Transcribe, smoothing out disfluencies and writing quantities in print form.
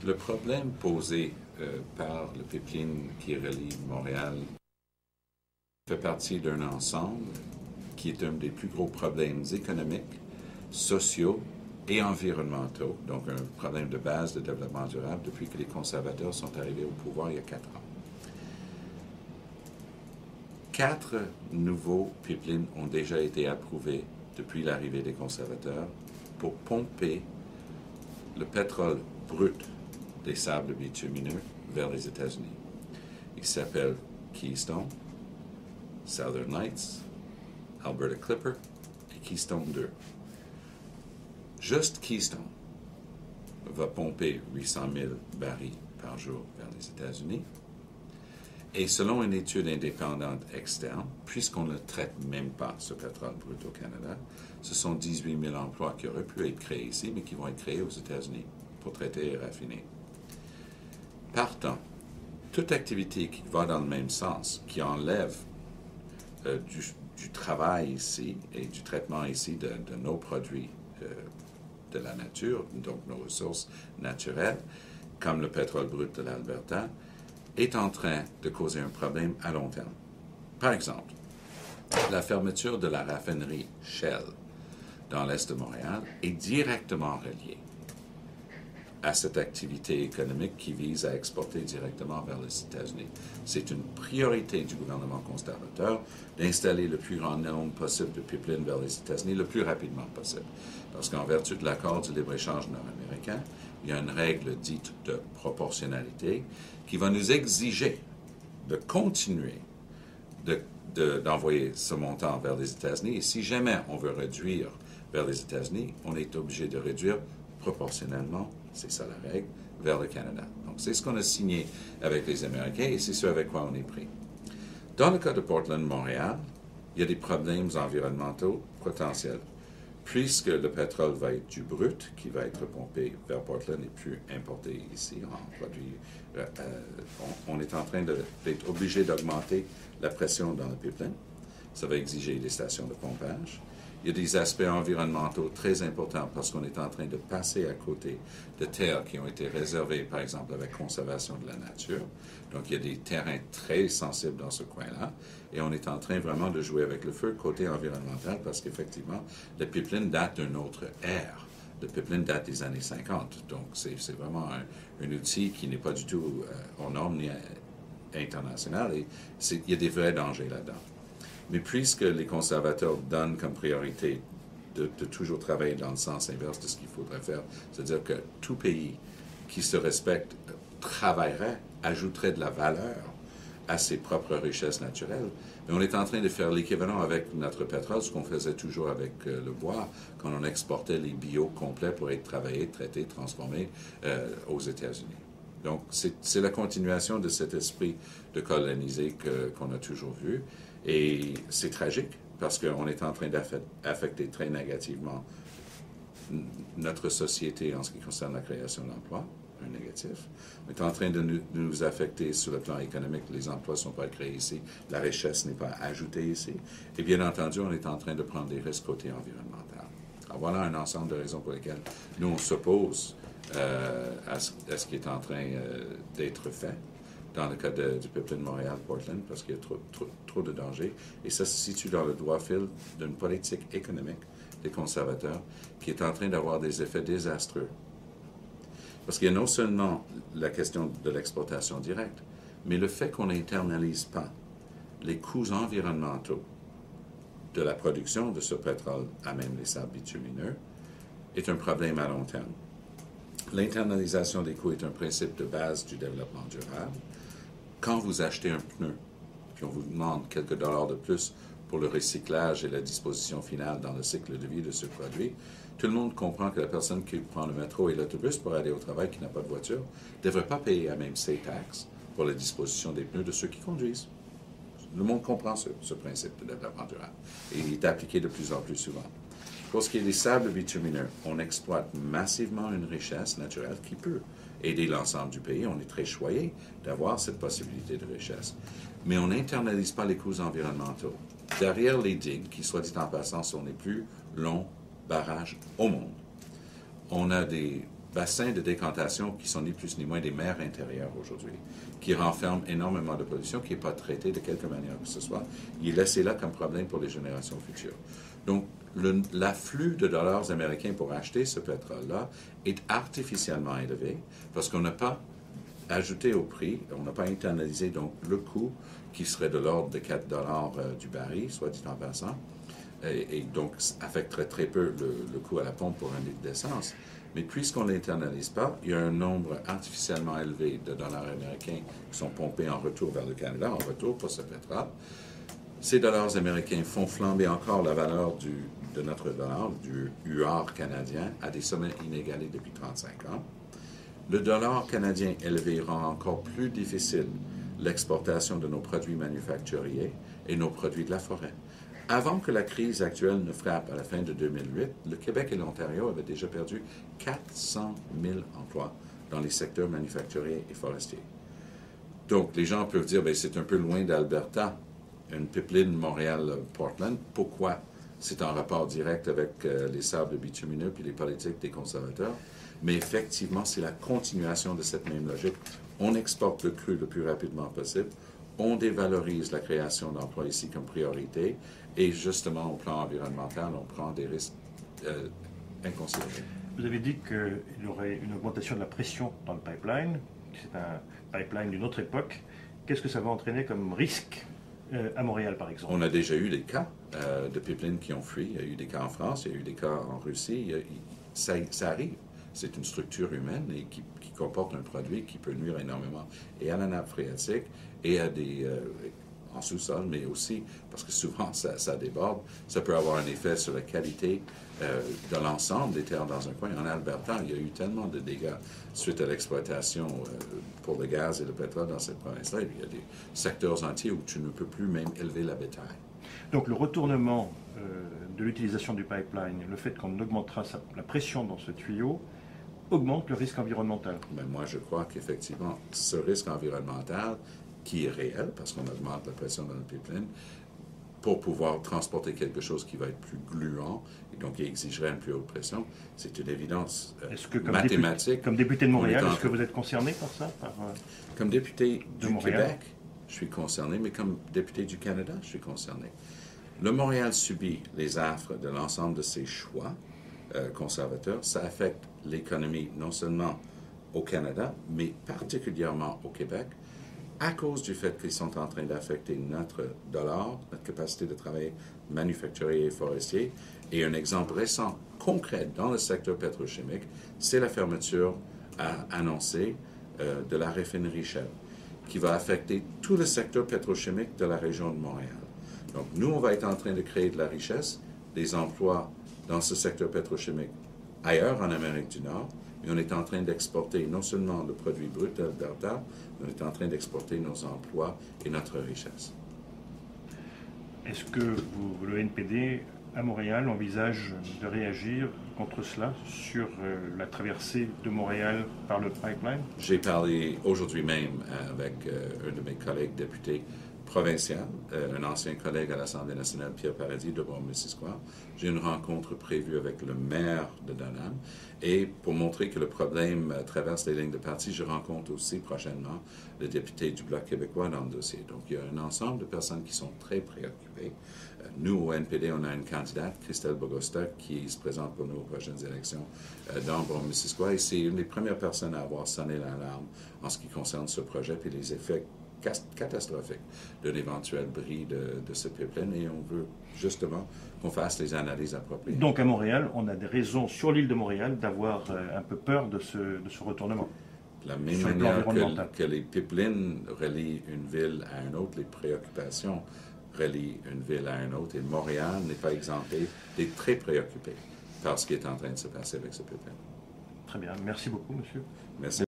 Le problème posé par le pipeline qui relie Montréal fait partie d'un ensemble qui est un des plus gros problèmes économiques, sociaux et environnementaux, donc un problème de base de développement durable depuis que les conservateurs sont arrivés au pouvoir il y a 4 ans. 4 nouveaux pipelines ont déjà été approuvés depuis l'arrivée des conservateurs pour pomper le pétrole brut des sables bitumineux vers les États-Unis. Ils s'appellent Keystone, Southern Lights, Alberta Clipper et Keystone 2. Juste Keystone va pomper 800 000 barils par jour vers les États-Unis. Et selon une étude indépendante externe, puisqu'on ne traite même pas ce pétrole brut au Canada, ce sont 18 000 emplois qui auraient pu être créés ici, mais qui vont être créés aux États-Unis pour traiter et raffiner. Partant, toute activité qui va dans le même sens, qui enlève du travail ici et du traitement ici de nos produits de la nature, donc nos ressources naturelles, comme le pétrole brut de l'Alberta, est en train de causer un problème à long terme. Par exemple, la fermeture de la raffinerie Shell dans l'est de Montréal est directement reliée à cette activité économique qui vise à exporter directement vers les États-Unis. C'est une priorité du gouvernement conservateur d'installer le plus grand nombre possible de pipelines vers les États-Unis le plus rapidement possible. Parce qu'en vertu de l'accord du libre-échange nord-américain, il y a une règle dite de proportionnalité qui va nous exiger de continuer d'envoyer ce montant vers les États-Unis. Et si jamais on veut réduire vers les États-Unis, on est obligé de réduire proportionnellement, c'est ça la règle, vers le Canada. Donc c'est ce qu'on a signé avec les Américains et c'est ce avec quoi on est pris. Dans le cas de Portland-Montréal, il y a des problèmes environnementaux potentiels. Puisque le pétrole va être du brut, qui va être pompé vers Portland et plus importé ici en produits, on est en train d'être obligé d'augmenter la pression dans le pipeline. Ça va exiger des stations de pompage. Il y a des aspects environnementaux très importants parce qu'on est en train de passer à côté de terres qui ont été réservées, par exemple, avec conservation de la nature. Donc, il y a des terrains très sensibles dans ce coin-là. Et on est en train vraiment de jouer avec le feu côté environnemental parce qu'effectivement, le pipeline date d'une autre ère. Le pipeline date des années 50. Donc, c'est vraiment un outil qui n'est pas du tout aux normes ni internationales. Et il y a des vrais dangers là-dedans. Mais puisque les conservateurs donnent comme priorité de toujours travailler dans le sens inverse de ce qu'il faudrait faire, c'est-à-dire que tout pays qui se respecte travaillerait, ajouterait de la valeur à ses propres richesses naturelles. Mais on est en train de faire l'équivalent avec notre pétrole, ce qu'on faisait toujours avec le bois, quand on exportait les bio complets pour être travaillés, traités, transformés aux États-Unis. Donc, c'est la continuation de cet esprit de coloniser qu'on a toujours vu. Et c'est tragique parce qu'on est en train d'affecter très négativement notre société en ce qui concerne la création d'emplois, un négatif. On est en train de nous affecter sur le plan économique. Les emplois ne sont pas créés ici, la richesse n'est pas ajoutée ici. Et bien entendu, on est en train de prendre des risques côté environnemental. Alors voilà un ensemble de raisons pour lesquelles nous, on s'oppose à ce qui est en train d'être fait dans le cas du pipeline Montréal-Portland, parce qu'il y a trop de dangers. Et ça se situe dans le droit fil d'une politique économique des conservateurs qui est en train d'avoir des effets désastreux. Parce qu'il y a non seulement la question de l'exploitation directe, mais le fait qu'on n'internalise pas les coûts environnementaux de la production de ce pétrole à même les sables bitumineux est un problème à long terme. L'internalisation des coûts est un principe de base du développement durable. Quand vous achetez un pneu, puis on vous demande quelques dollars de plus pour le recyclage et la disposition finale dans le cycle de vie de ce produit, tout le monde comprend que la personne qui prend le métro et l'autobus pour aller au travail, qui n'a pas de voiture, ne devrait pas payer à même ses taxes pour la disposition des pneus de ceux qui conduisent. Le monde comprend ce principe de développement durable et il est appliqué de plus en plus souvent. Pour ce qui est des sables bitumineux, on exploite massivement une richesse naturelle qui peut aider l'ensemble du pays. On est très choyé d'avoir cette possibilité de richesse. Mais on n'internalise pas les coûts environnementaux. Derrière les digues, qui, soit dit en passant, sont les plus longs barrages au monde, on a des bassins de décantation qui sont ni plus ni moins des mers intérieures aujourd'hui, qui renferment énormément de pollution qui n'est pas traitée de quelque manière que ce soit. Il est laissé là comme problème pour les générations futures. Donc, l'afflux de dollars américains pour acheter ce pétrole-là est artificiellement élevé parce qu'on n'a pas ajouté au prix, on n'a pas internalisé donc le coût qui serait de l'ordre de 4 dollars du baril, soit dit en passant, et donc affecterait très peu le coût à la pompe pour un litre d'essence. Mais puisqu'on ne l'internalise pas, il y a un nombre artificiellement élevé de dollars américains qui sont pompés en retour vers le Canada, en retour pour ce pétrole. Ces dollars américains font flamber encore la valeur de notre dollar, du UR canadien, à des sommets inégalés depuis 35 ans. Le dollar canadien élevé rend encore plus difficile l'exportation de nos produits manufacturiers et nos produits de la forêt. Avant que la crise actuelle ne frappe à la fin de 2008, le Québec et l'Ontario avaient déjà perdu 400 000 emplois dans les secteurs manufacturiers et forestiers. Donc, les gens peuvent dire, bien, c'est un peu loin d'Alberta, une pipeline Montréal-Portland. Pourquoi? C'est en rapport direct avec les sables bitumineux puis les politiques des conservateurs. Mais effectivement, c'est la continuation de cette même logique. On exporte le cru le plus rapidement possible. On dévalorise la création d'emplois ici comme priorité. Et justement, au plan environnemental, on prend des risques inconsidérés. Vous avez dit qu'il y aurait une augmentation de la pression dans le pipeline. C'est un pipeline d'une autre époque. Qu'est-ce que ça va entraîner comme risque à Montréal, par exemple? On a déjà eu des cas de pipelines qui ont fui. Il y a eu des cas en France, il y a eu des cas en Russie. Ça arrive. C'est une structure humaine et qui comporte un produit qui peut nuire énormément et à la nappe phréatique et à en sous-sol, mais aussi, parce que souvent ça déborde, ça peut avoir un effet sur la qualité de l'ensemble des terres dans un coin. En Alberta, il y a eu tellement de dégâts suite à l'exploitation pour le gaz et le pétrole dans cette province-là. Il y a des secteurs entiers où tu ne peux plus même élever la bétail. Donc le retournement de l'utilisation du pipeline, le fait qu'on augmentera la pression dans ce tuyau, augmente le risque environnemental. Mais moi, je crois qu'effectivement, ce risque environnemental, qui est réel, parce qu'on augmente la pression dans le pipeline, pour pouvoir transporter quelque chose qui va être plus gluant, et donc qui exigerait une plus haute pression, c'est une évidence mathématique. Comme député de Montréal, est-ce que vous êtes concerné par ça? Comme député du Montréal. Québec, je suis concerné, mais comme député du Canada, je suis concerné. Le Montréal subit les affres de l'ensemble de ses choix conservateurs. Ça affecte l'économie non seulement au Canada, mais particulièrement au Québec, à cause du fait qu'ils sont en train d'affecter notre dollar, notre capacité de travail manufacturier et forestier. Et un exemple récent, concret, dans le secteur pétrochimique, c'est la fermeture annoncée de la raffinerie Shell, qui va affecter tout le secteur pétrochimique de la région de Montréal. Donc, nous, on va être en train de créer de la richesse, des emplois dans ce secteur pétrochimique ailleurs en Amérique du Nord, mais on est en train d'exporter non seulement le produit brut d'Alberta, mais on est en train d'exporter nos emplois et notre richesse. Est-ce que le NPD à Montréal envisage de réagir contre cela sur la traversée de Montréal par le pipeline? J'ai parlé aujourd'hui même avec un de mes collègues députés provincial, un ancien collègue à l'Assemblée nationale, Pierre Paradis, de Brome-Missisquoi. J'ai une rencontre prévue avec le maire de Dunham. Et pour montrer que le problème traverse les lignes de parti, je rencontre aussi prochainement le député du Bloc québécois dans le dossier. Donc, il y a un ensemble de personnes qui sont très préoccupées. Nous, au NPD, on a une candidate, Christelle Bogosta, qui se présente pour nous aux prochaines élections dans Brome-Missisquoi. Et c'est une des premières personnes à avoir sonné l'alarme en ce qui concerne ce projet et les effets catastrophique de l'éventuel bris de ce pipeline et on veut justement qu'on fasse les analyses appropriées. Donc à Montréal, on a des raisons sur l'île de Montréal d'avoir un peu peur de ce retournement. De la même manière que les pipelines relient une ville à une autre, les préoccupations relient une ville à une autre et Montréal n'est pas exempté d'être très préoccupé par ce qui est en train de se passer avec ce pipeline. Très bien. Merci beaucoup, monsieur. Merci.